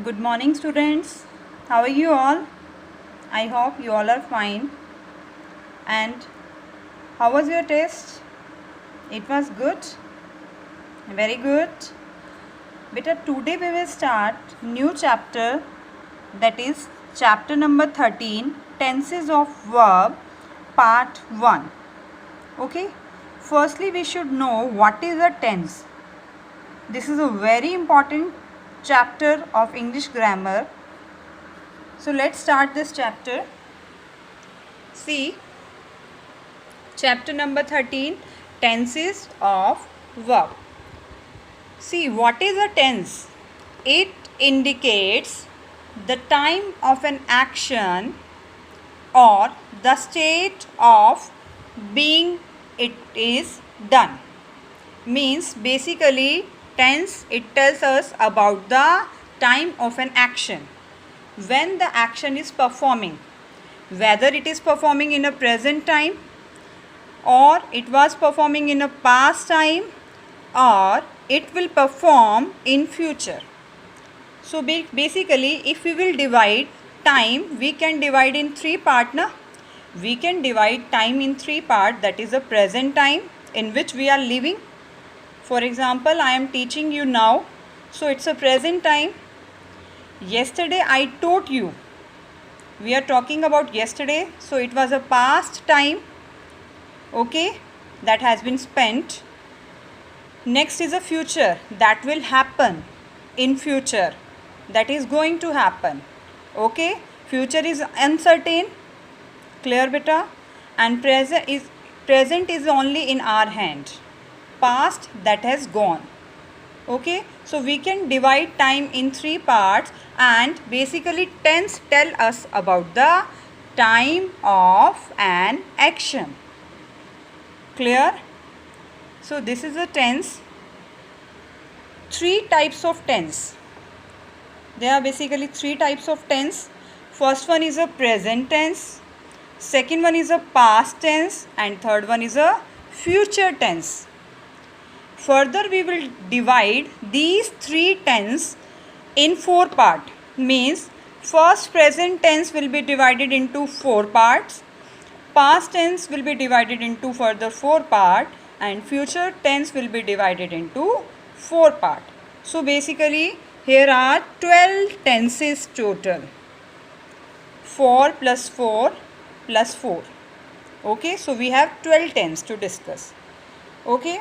Good morning, students. How are you all? I hope you all are fine. And how was your test? It was good. Very good. Beta, today we will start new chapter, that is chapter number 13, tenses of verb, part 1. Okay. Firstly, we should know what is a tense. This is a very important chapter of English grammar. So let's start this chapter. See, chapter number 13, tenses of verb. See, what is a tense? It indicates the time of an action or the state of being it is done. Means basically tense, it tells us about the time of an action, when the action is performing, whether it is performing in a present time or it was performing in a past time or it will perform in future. So basically if we will divide time, we can divide in three parts. We can divide time in three parts, that is a present time in which we are living. For example, I am teaching you now, so it's a present time. Yesterday I taught you. We are talking about yesterday, so it was a past time, okay, that has been spent. Next is a future, that will happen in future, that is going to happen, okay. Future is uncertain, clear beta, and present is only in our hand. Past, that has gone, okay. So we can divide time in three parts, and basically tense tell us about the time of an action, clear. So this is a tense. Three types of tense. There are basically three types of tense. First one is a present tense, second one is a past tense, and third one is a future tense. Further, we will divide these three tense in four parts. Means first present tense will be divided into four parts, past tense will be divided into further four parts, and future tense will be divided into four parts. So basically here are 12 tenses total. 4 plus 4 plus 4. Okay, so we have 12 tense to discuss. Okay.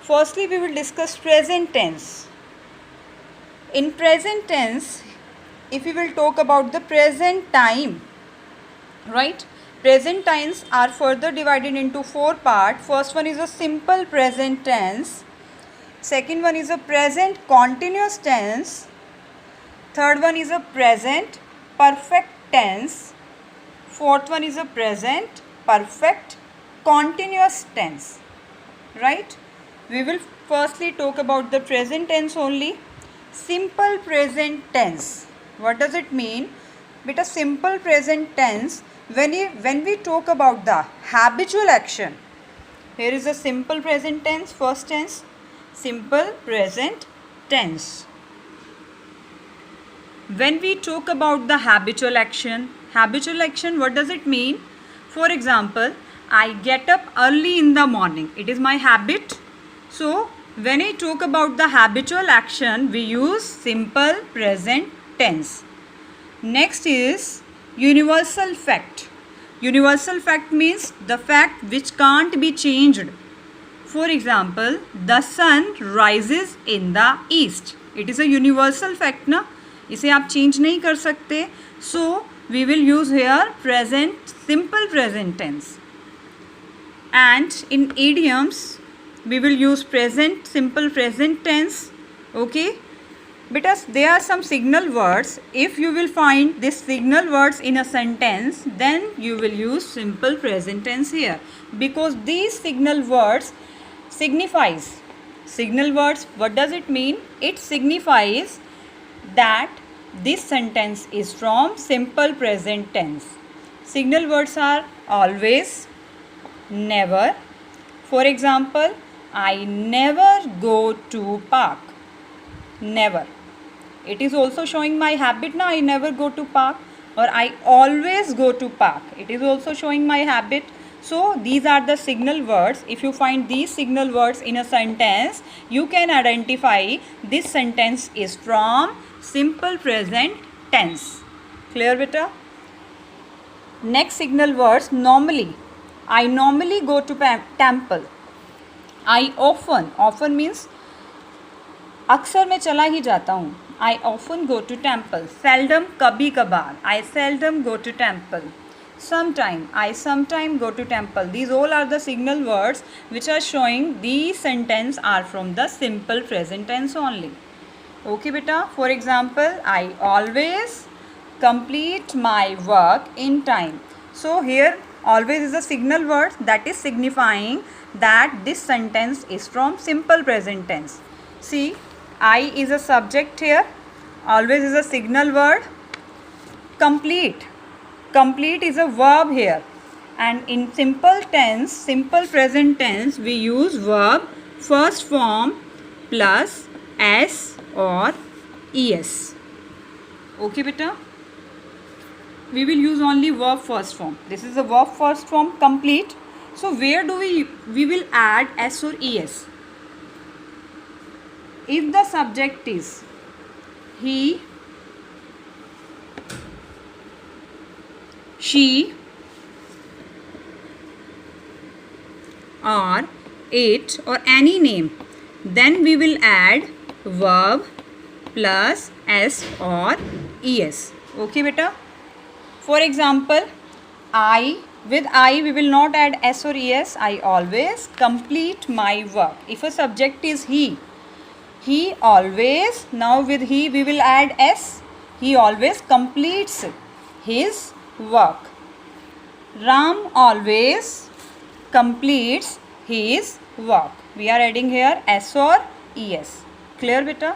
Firstly, we will discuss present tense. In present tense, if we will talk about the present time, right? Present times are further divided into four parts. First one is a simple present tense. Second one is a present continuous tense. Third one is a present perfect tense. Fourth one is a present perfect continuous tense, right? We will firstly talk about the present tense only. Simple present tense. What does it mean? Beta, simple present tense, when we talk about the habitual action. Here is a simple present tense, first tense. Simple present tense. When we talk about the habitual action, what does it mean? For example, I get up early in the morning. It is my habit. So, when I talk about the habitual action, we use simple present tense. Next is universal fact. Universal fact means the fact which can't be changed. For example, the sun rises in the east. It is a universal fact, ना? इसे आप change नहीं कर सकते. So, we will use here present, simple present tense. And in idioms, we will use present, simple present tense, okay. Because there are some signal words. If you will find these signal words in a sentence, then you will use simple present tense here. Because these signal words signifies. Signal words, what does it mean? It signifies that this sentence is from simple present tense. Signal words are always, never. For example, I never go to park. Never. It is also showing my habit now. I never go to park, or I always go to park. It is also showing my habit. So these are the signal words. If you find these signal words in a sentence, you can identify this sentence is from simple present tense. Clear beta? Next signal words, normally. I normally go to temple. I often means अक्सर मैं चला ही जाता हूँ. I often go to temple. Seldom, कभी कभार. I seldom go to temple. Sometime, I sometime go to temple. These all are the signal words which are showing these sentence are from the simple present tense only. Okay beta. For example, I always complete my work in time. So here always is a signal word that is signifying that this sentence is from simple present tense. See, I is a subject here. Always is a signal word. Complete is a verb here, and in simple tense, simple present tense, we use verb first form plus s or es. Okay beta? We will use only verb first form. This is the verb first form, complete. So where do we will add s or es? If the subject is he, she, or it, or any name, then we will add verb plus s or es. Okay beta? For example, with I we will not add s or es. I always complete my work. If a subject is he always, now with he we will add s. He always completes his work. Ram always completes his work. We are adding here s or es. Clear beta?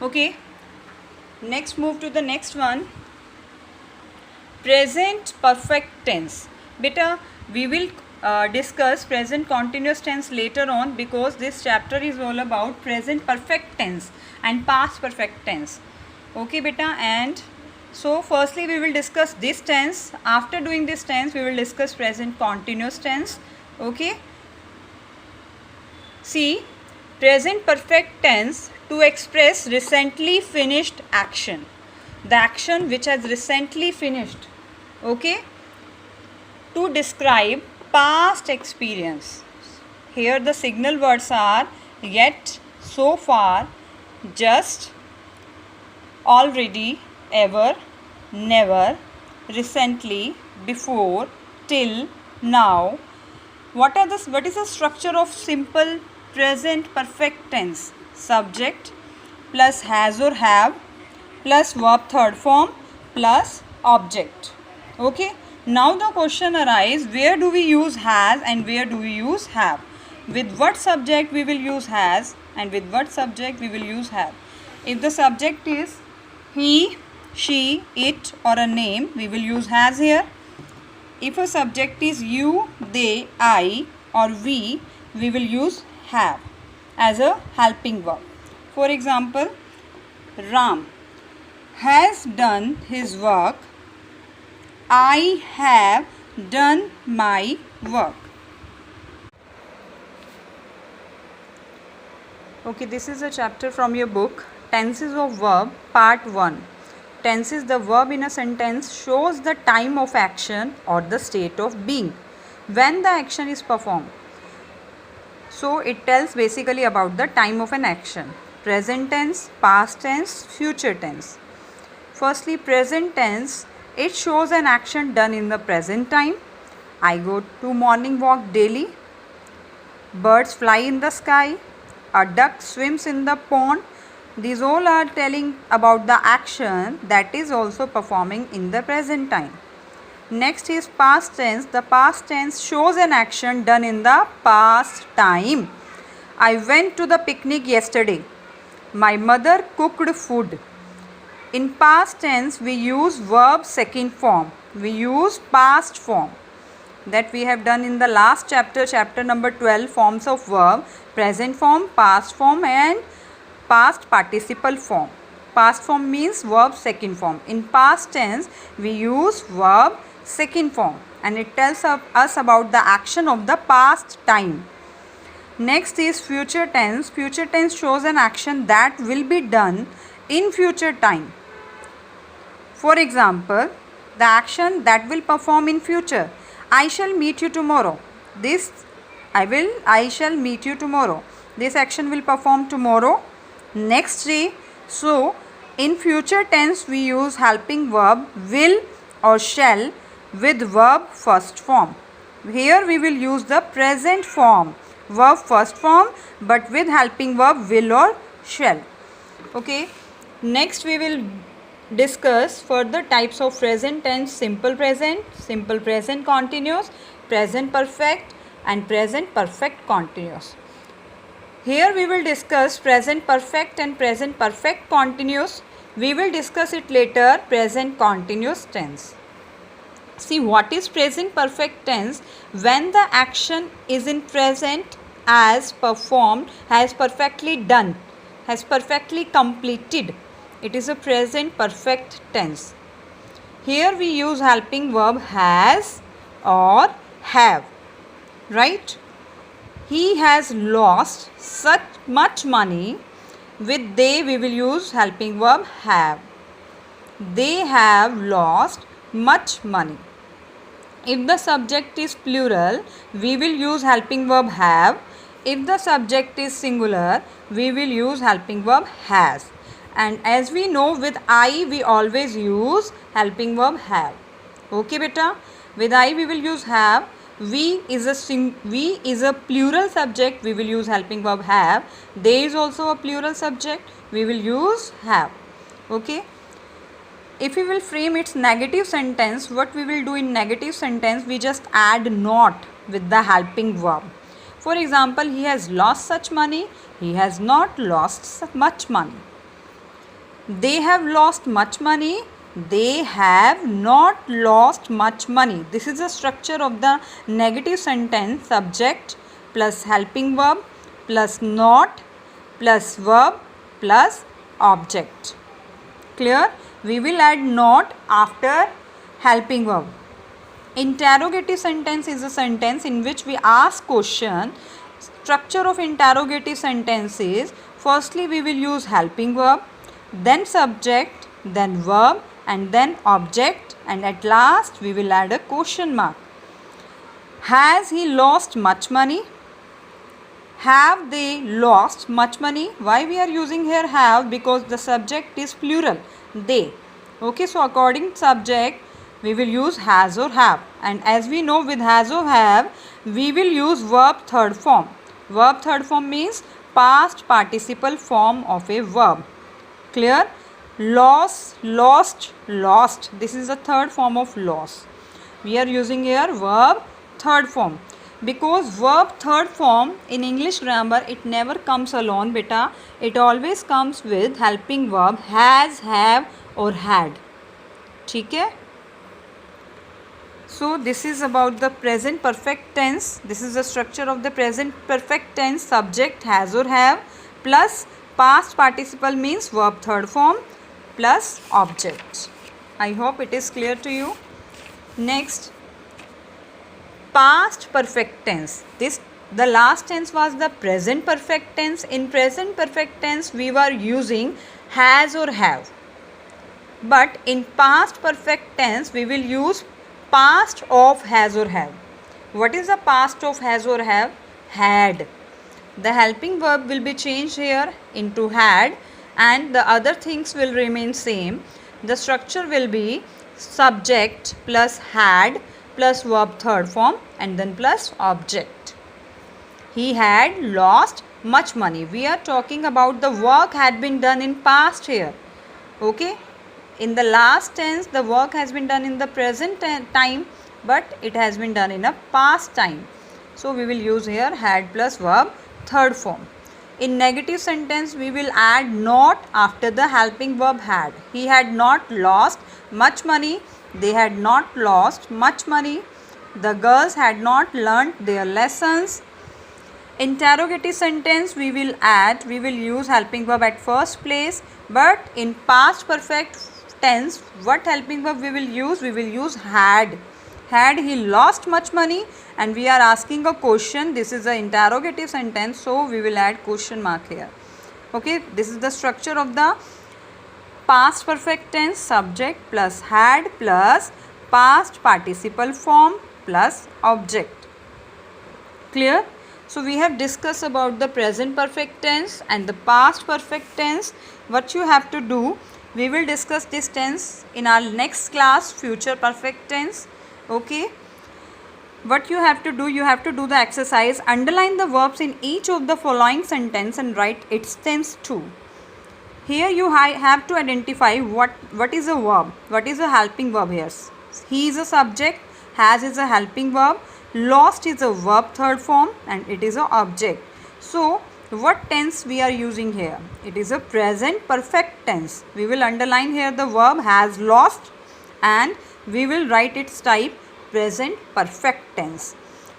Okay. Next, move to the next one. Present perfect tense. Beta, we will discuss present continuous tense later on, because this chapter is all about present perfect tense and past perfect tense. Okay beta, and so firstly we will discuss this tense. After doing this tense we will discuss present continuous tense. Okay. See, present perfect tense, to express recently finished action. The action which has recently finished. Okay. To describe past experience. Here the signal words are yet, so far, just, already, ever, never, recently, before, till, now. What is the structure of simple present perfect tense? Subject plus has or have plus verb third form plus object. Okay. Now the question arises, where do we use has and where do we use have? With what subject we will use has and with what subject we will use have? If the subject is he, she, it, or a name, we will use has here. If a subject is you, they, I, or we will use have as a helping verb. For example, Ram has done his work. I have done my work. Okay, this is a chapter from your book, Tenses of Verb, Part 1. Tenses, the verb in a sentence shows the time of action or the state of being when the action is performed. So it tells basically about the time of an action. Present tense, past tense, future tense. Firstly, present tense. It shows an action done in the present time. I go to morning walk daily. Birds fly in the sky. A duck swims in the pond. These all are telling about the action that is also performing in the present time. Next is past tense. The past tense shows an action done in the past time. I went to the picnic yesterday. My mother cooked food. In past tense, we use verb second form. We use past form. That we have done in the last chapter, chapter number 12, forms of verb, present form, past form, and past participle form. past form means verb second form. In past tense, we use verb second form and it tells us about the action of the past time. Next is future tense. Future tense shows an action that will be done in future time. For example, the action that will perform in future. I shall meet you tomorrow. I shall meet you tomorrow. This action will perform tomorrow, next day. So, in future tense we use helping verb will or shall with verb first form. Here we will use the present form, verb first form, but with helping verb will or shall. Okay. Next we will discuss further types of present tense: simple present continuous, present perfect and present perfect continuous. Here we will discuss present perfect and present perfect continuous. We will discuss it later, present continuous tense. See, what is present perfect tense? When the action is in present, as performed, has perfectly done, has perfectly completed. It is a present perfect tense. Here we use helping verb has or have, right? He has lost such much money. With they we will use helping verb have. They have lost much money. If the subject is plural, we will use helping verb have. If the subject is singular, we will use helping verb has. And as we know, with I we always use helping verb have. Okay beta, with I we will use have. We is a plural subject, we will use helping verb have. They is also a plural subject, we will use have. Okay. If we will frame its negative sentence, what we will do in negative sentence, we just add not with the helping verb. For example, he has lost such money, he has not lost much money. They have lost much money, they have not lost much money. This is the structure of the negative sentence: subject plus helping verb plus not plus verb plus object. Clear? We will add not after helping verb. Interrogative sentence is a sentence in which we ask question. Structure of interrogative sentence is: firstly we will use helping verb, then subject, then verb and then object, and at last we will add a question mark. Has he lost much money? Have they lost much money? Why we are using here have? Because the subject is plural, they. Okay, so according to subject we will use has or have, and as we know, with has or have we will use verb third form. Verb third form means past participle form of a verb. Clear? Loss, lost, lost. This is the third form of loss. We are using here verb third form. Because verb third form in English grammar, it never comes alone beta. It always comes with helping verb has, have or had. ठीक है? So this is about the present perfect tense. This is the structure of the present perfect tense: subject has or have plus past participle means verb third form plus object. I hope it is clear to you. Next, past perfect tense. The last tense was the present perfect tense. In present perfect tense we were using has or have, but in past perfect tense we will use past of has or have. What is the past of has or have? Had. The helping verb will be changed here into had and the other things will remain same. The structure will be subject plus had plus verb third form and then plus object. He had lost much money. We are talking about the work had been done in past here. Okay. In the last tense the work has been done in the present time, but it has been done in a past time. So we will use here had plus verb third form. In negative sentence we will add not after the helping verb had. He had not lost much money. They had not lost much money. The girls had not learnt their lessons. Interrogative sentence we will use helping verb at first place. But in past perfect tense, what helping verb we will use? We will use had. Had he lost much money? And we are asking a question. This is an interrogative sentence, so we will add question mark here. Okay, this is the structure of the past perfect tense. Subject plus had plus past participle form plus object. Clear? So we have discussed about the present perfect tense and the past perfect tense. What you have to do, we will discuss this tense in our next class, future perfect tense. Okay. What you have to do, you have to do the exercise. Underline the verbs in each of the following sentence and write its tense too. Here you have to identify what is a verb, what is a helping verb here. He is a subject, has is a helping verb, lost is a verb third form, and it is a object. So what tense we are using here? It is a present perfect tense. We will underline here the verb has lost and we will write its type present perfect tense.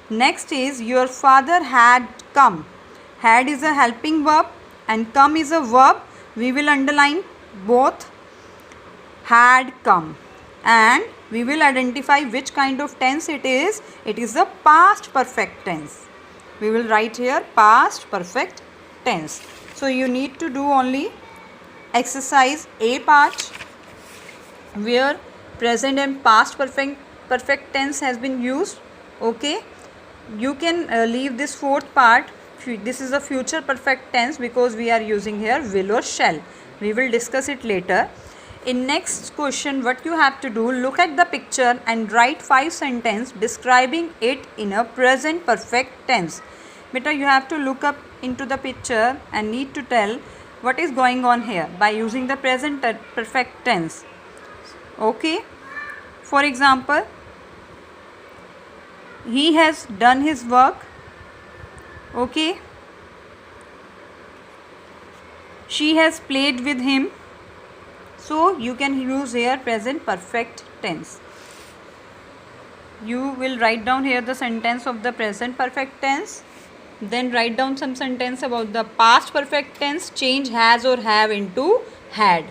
Next is your father had come. Had is a helping verb and come is a verb. We will underline both had come and we will identify which kind of tense it is. It is a past perfect tense. We will write here past perfect tense. So you need to do only exercise A part where present and past perfect tense has been used. Okay, you can leave this fourth part. This is a future perfect tense because we are using here will or shall. We will discuss it later. In next question, what you have to do, look at the picture and write 5 sentences describing it in a present perfect tense. Beta, you have to look up into the picture and need to tell what is going on here by using the present perfect tense. Okay, for example, he has done his work. Okay, she has played with him. So you can use here present perfect tense. You will write down here the sentence of the present perfect tense. Then write down some sentence about the past perfect tense. Change has or have into had.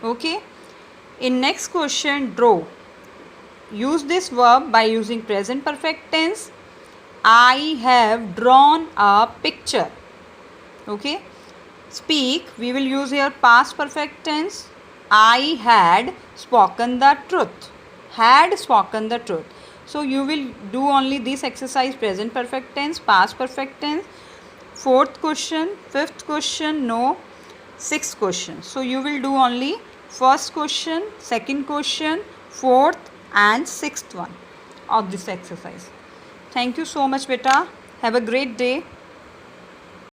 Okay. In next question, draw. Use this verb by using present perfect tense. I have drawn a picture. Okay. Speak, we will use here past perfect tense. I had spoken the truth. Had spoken the truth. So you will do only this exercise present perfect tense, past perfect tense. Fourth question, fifth question, no. Sixth question. So you will do only first question, second question, fourth and sixth one of this exercise. Thank you so much, beta. Have a great day.